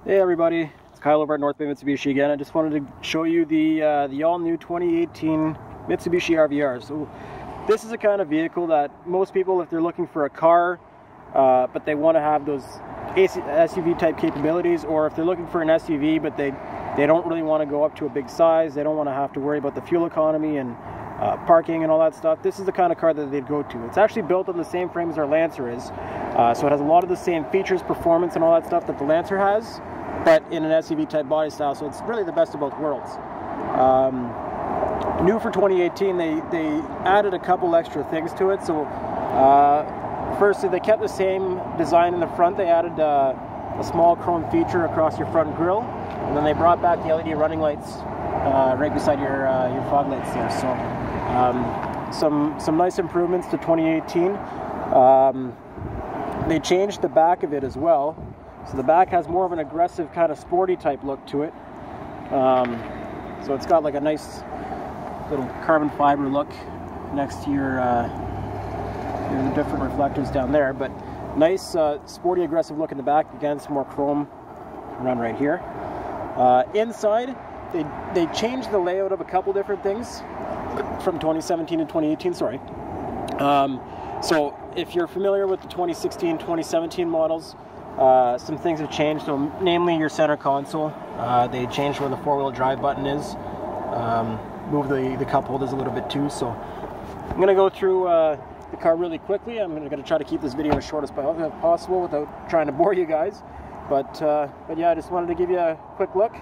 Hey everybody, it's Kyle over at North Bay Mitsubishi again. I just wanted to show you the all-new 2018 Mitsubishi RVR. So this is a kind of vehicle that most people, if they're looking for a car, but they want to have those SUV type capabilities, or if they're looking for an SUV but they don't really want to go up to a big size, they don't want to have to worry about the fuel economy and parking and all that stuff, this is the kind of car that they'd go to. It's actually built on the same frame as our Lancer is, so it has a lot of the same features, performance and all that stuff that the Lancer has, but in an SUV type body style, so it's really the best of both worlds. New for 2018, they added a couple extra things to it. So firstly, they kept the same design in the front. They added a small chrome feature across your front grille, and then they brought back the LED running lights right beside your fog lights there. So some nice improvements to 2018. They changed the back of it as well. So the back has more of an aggressive kind of sporty type look to it. So it's got like a nice little carbon fiber look next to your the different reflectors down there, but nice sporty aggressive look in the back. Again, some more chrome around right here. Inside, they changed the layout of a couple different things from 2017 to 2018, sorry. So if you're familiar with the 2016, 2017 models, some things have changed. So namely your center console, they changed where the four-wheel drive button is, moved the cup holders a little bit too. So I'm going to go through the car really quickly. I'm going to try to keep this video as short as possible without trying to bore you guys. But yeah, I just wanted to give you a quick look.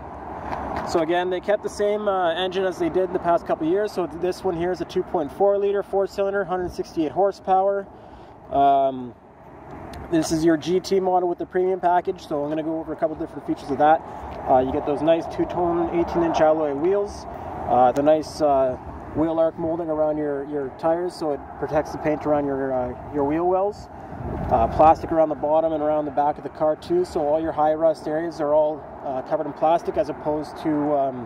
So again, they kept the same engine as they did in the past couple years. So this one here is a 2.4 liter four-cylinder, 168 horsepower. This is your GT model with the premium package, so I'm going to go over a couple different features of that. You get those nice two-tone 18-inch alloy wheels, the nice wheel arc molding around your tires, so it protects the paint around your wheel wells. Plastic around the bottom and around the back of the car too, so all your high rust areas are all covered in plastic as opposed to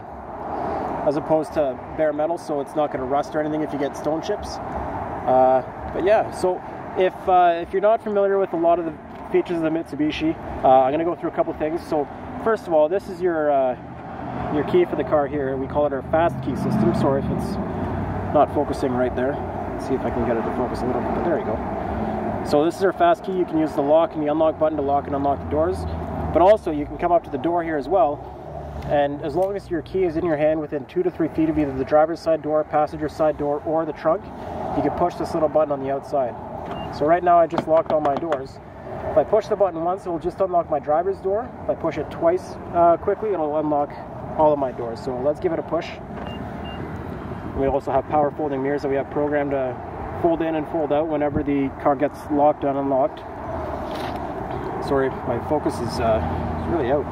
bare metal, so it's not going to rust or anything if you get stone chips. But yeah, so if you're not familiar with a lot of the features of the Mitsubishi, I'm going to go through a couple things. So first of all, this is your key for the car here. We call it our fast key system. Sorry if it's not focusing right there. Let's see if I can get it to focus a little bit, but there you go. So this is our fast key. You can use the lock and the unlock button to lock and unlock the doors, but also you can come up to the door here as well, and as long as your key is in your hand within 2 to 3 feet of either the driver's side door, passenger side door, or the trunk, you can push this little button on the outside. So right now I just locked all my doors. If I push the button once, it will just unlock my driver's door. If I push it twice quickly, it'll unlock all of my doors. So let's give it a push. We also have power folding mirrors that we have programmed to fold in and fold out whenever the car gets locked and unlocked. Sorry, my focus is really out.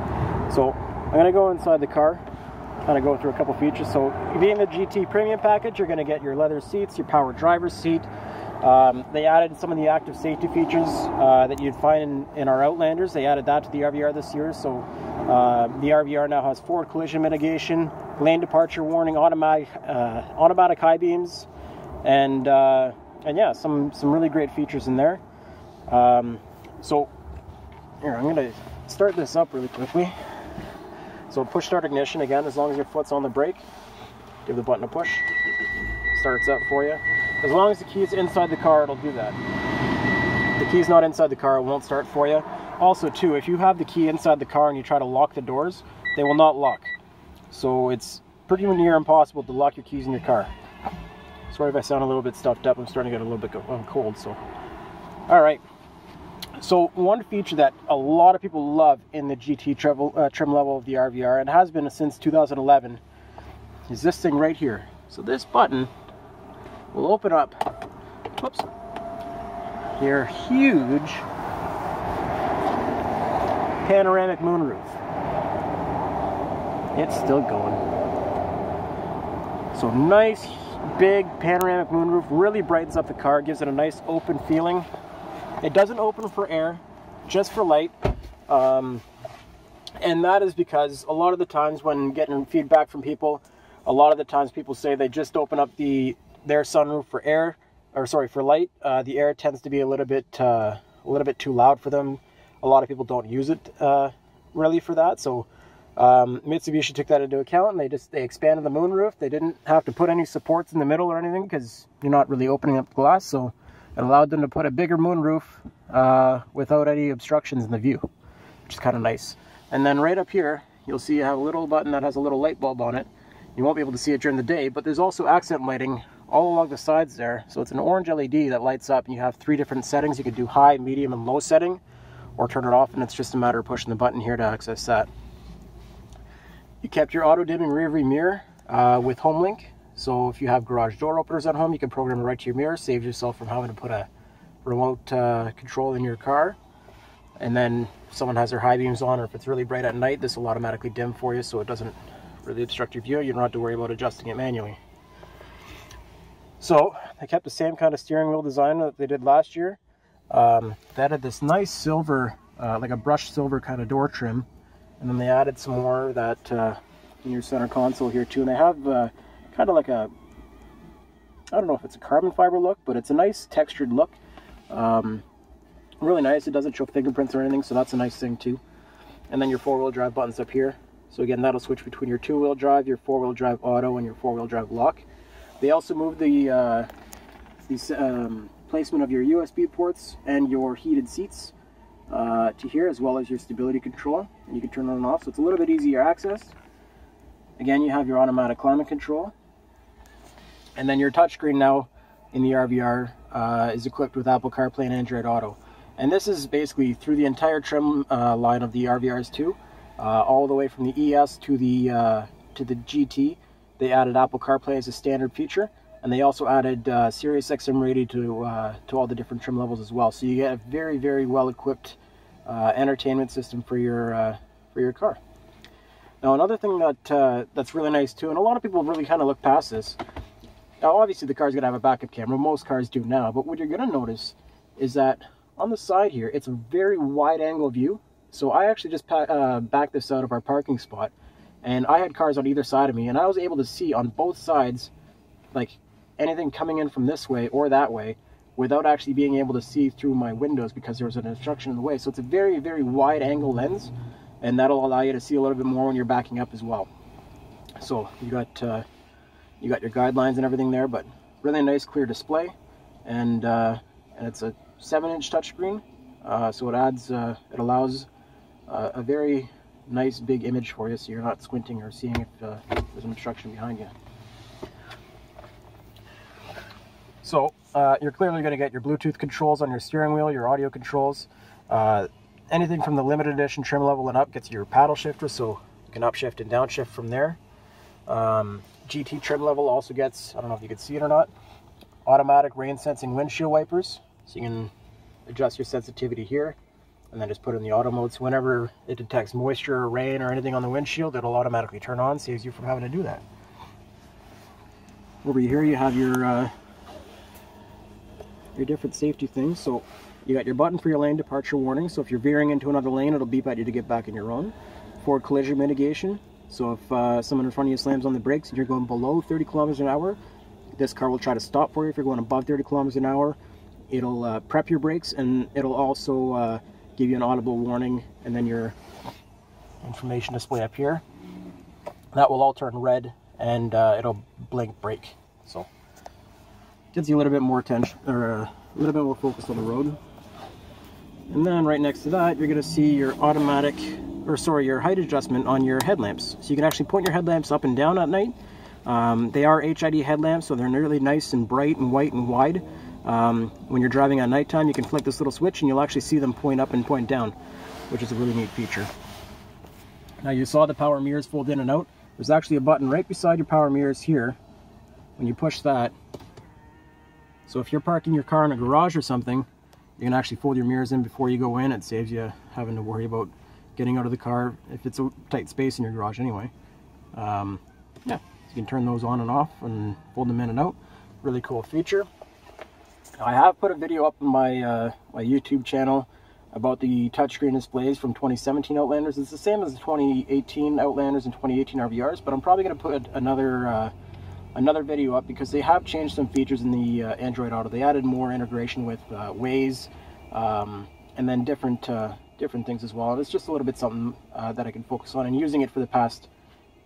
So I'm going to go inside the car, kind of go through a couple features. So being the GT premium package, you're going to get your leather seats, your power driver's seat. They added some of the active safety features that you'd find in our Outlanders. They added that to the RVR this year. So the RVR now has forward collision mitigation, lane departure warning, automatic high beams, and yeah, some really great features in there. So here, I'm going to start this up really quickly. So push start ignition again, as long as your foot's on the brake, give the button a push, starts up for you. As long as the key is inside the car, it'll do that. If the key's not inside the car, it won't start for you. Also too, if you have the key inside the car and you try to lock the doors, they will not lock. So it's pretty near impossible to lock your keys in your car. Sorry if I sound a little bit stuffed up, I'm starting to get a little bit cold, so. Alright, so one feature that a lot of people love in the GT trim level of the RVR, and has been since 2011, is this thing right here. So this button will open up, whoops, your huge panoramic moonroof. It's still going. So nice, big panoramic moonroof, really brightens up the car, gives it a nice open feeling. It doesn't open for air, just for light. And that is because a lot of the times when getting feedback from people, a lot of the times people say they just open up their sunroof for air, or sorry, for light. The air tends to be a little bit too loud for them. A lot of people don't use it really for that. So Mitsubishi took that into account, and they expanded the moonroof. They didn't have to put any supports in the middle or anything because you're not really opening up the glass. So it allowed them to put a bigger moonroof without any obstructions in the view, which is kind of nice. And then right up here, you'll see you have a little button that has a little light bulb on it. You won't be able to see it during the day, but there's also accent lighting all along the sides there. So it's an orange LED that lights up, and you have 3 different settings. You can do high, medium, and low setting, or turn it off, and it's just a matter of pushing the button here to access that. You kept your auto dimming rear view mirror with HomeLink. So if you have garage door openers at home, you can program it right to your mirror, saves yourself from having to put a remote control in your car. And then if someone has their high beams on, or if it's really bright at night, this will automatically dim for you so it doesn't really obstruct your view. You don't have to worry about adjusting it manually. So they kept the same kind of steering wheel design that they did last year. They added this nice silver, like a brushed silver kind of door trim. And then they added some more that in your center console here too. And they have kind of like a, I don't know if it's a carbon fiber look, but it's a nice textured look. Really nice. It doesn't show fingerprints or anything, so that's a nice thing too. And then your 4-wheel drive buttons up here. So again, that'll switch between your 2-wheel drive, your 4-wheel drive auto, and your 4-wheel drive lock. They also moved the placement of your USB ports and your heated seats to here, as well as your stability control. And you can turn it on and off, so it's a little bit easier access. Again, you have your automatic climate control. And then your touchscreen now in the RVR is equipped with Apple CarPlay and Android Auto. And this is basically through the entire trim line of the RVRs too, all the way from the ES to the GT. They added Apple CarPlay as a standard feature, and they also added Sirius XM radio to all the different trim levels as well. So you get a very, very well equipped entertainment system for your car. Now another thing that that's really nice too, and a lot of people really kind of look past this. Now obviously the car's gonna have a backup camera. Most cars do now, but what you're gonna notice is that on the side here, it's a very wide angle view. So I actually just backed this out of our parking spot, and I had cars on either side of me, and I was able to see on both sides, like anything coming in from this way or that way, without actually being able to see through my windows because there was an obstruction in the way. So it's a very, very wide angle lens, and that'll allow you to see a little bit more when you're backing up as well. So you got your guidelines and everything there, but really nice clear display, and it's a 7-inch touchscreen, so it allows a very nice big image for you, so you're not squinting or seeing if there's an obstruction behind you. So you're clearly going to get your Bluetooth controls on your steering wheel, your audio controls. Anything from the limited edition trim level and up gets your paddle shifter, so you can upshift and downshift from there. GT trim level also gets, I don't know if you can see it or not, automatic rain sensing windshield wipers. So you can adjust your sensitivity here, and then just put it in the auto mode. So whenever it detects moisture or rain or anything on the windshield, it'll automatically turn on, saves you from having to do that. Over here you have your different safety things. So you got your button for your lane departure warning. So if you're veering into another lane, it'll beep at you to get back in your own. Forward collision mitigation. So if someone in front of you slams on the brakes and you're going below 30 kilometers an hour, this car will try to stop for you. If you're going above 30 kilometers an hour, it'll prep your brakes, and it'll also give you an audible warning, and then your information display up here. That will all turn red, and it'll blink brake. So gives you a little bit more attention, or a little bit more focus on the road. And then right next to that, you're going to see your your height adjustment on your headlamps. So you can actually point your headlamps up and down at night. They are HID headlamps, so they're really nice and bright and white and wide. When you're driving at nighttime, you can flick this little switch and you'll actually see them point up and point down, which is a really neat feature. Now you saw the power mirrors fold in and out. There's actually a button right beside your power mirrors here. When you push that, so if you're parking your car in a garage or something, you can actually fold your mirrors in before you go in. It saves you having to worry about getting out of the car if it's a tight space in your garage anyway. Yeah, you can turn those on and off and fold them in and out. Really cool feature. I have put a video up on my my YouTube channel about the touchscreen displays from 2017 Outlanders. It's the same as the 2018 Outlanders and 2018 RVRs, but I'm probably going to put another video up because they have changed some features in the Android Auto. They added more integration with Waze, and then different different things as well. And it's just a little bit something that I can focus on. And using it for the past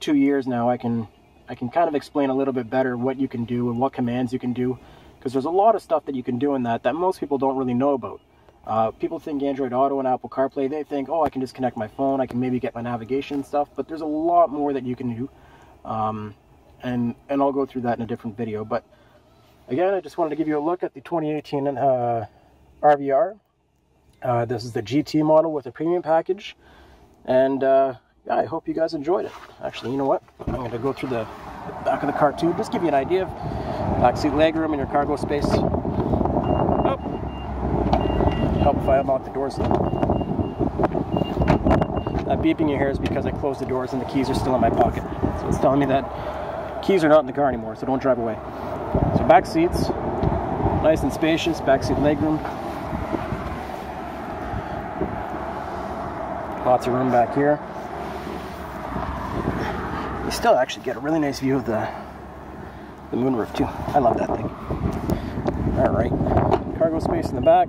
2 years now, I can kind of explain a little bit better what you can do and what commands you can do, because there's a lot of stuff that you can do in that most people don't really know about. People think Android Auto and Apple CarPlay, they think, oh, I can just connect my phone, I can maybe get my navigation and stuff, but there's a lot more that you can do. And I'll go through that in a different video. But again, I just wanted to give you a look at the 2018 RVR. This is the GT model with a premium package, and yeah, I hope you guys enjoyed it. Actually, you know what? I'm going to go through the back of the car too, just give you an idea of backseat legroom and your cargo space. Oh, help if I unlock the doors. That beeping you hear is because I closed the doors and the keys are still in my pocket. So it's telling me that keys are not in the car anymore, so don't drive away. So back seats, nice and spacious, backseat legroom. Lots of room back here. You still actually get a really nice view of the moonroof too. I love that thing. Alright, cargo space in the back.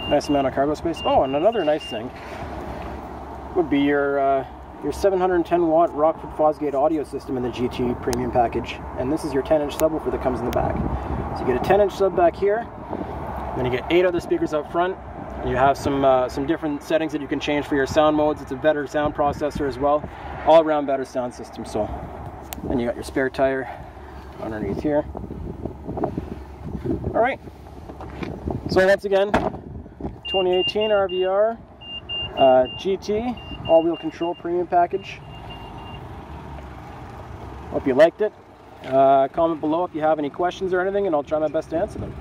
Nice amount of cargo space. Oh, and another nice thing would be your 710 watt Rockford Fosgate audio system in the GT premium package. And this is your 10-inch subwoofer that comes in the back. So you get a 10-inch sub back here, then you get 8 other speakers up front. You have some different settings that you can change for your sound modes. It's a better sound processor as well. All around better sound system. So, and you got your spare tire underneath here. All right. So once again, 2018 RVR GT all-wheel control premium package. Hope you liked it. Comment below if you have any questions or anything, and I'll try my best to answer them.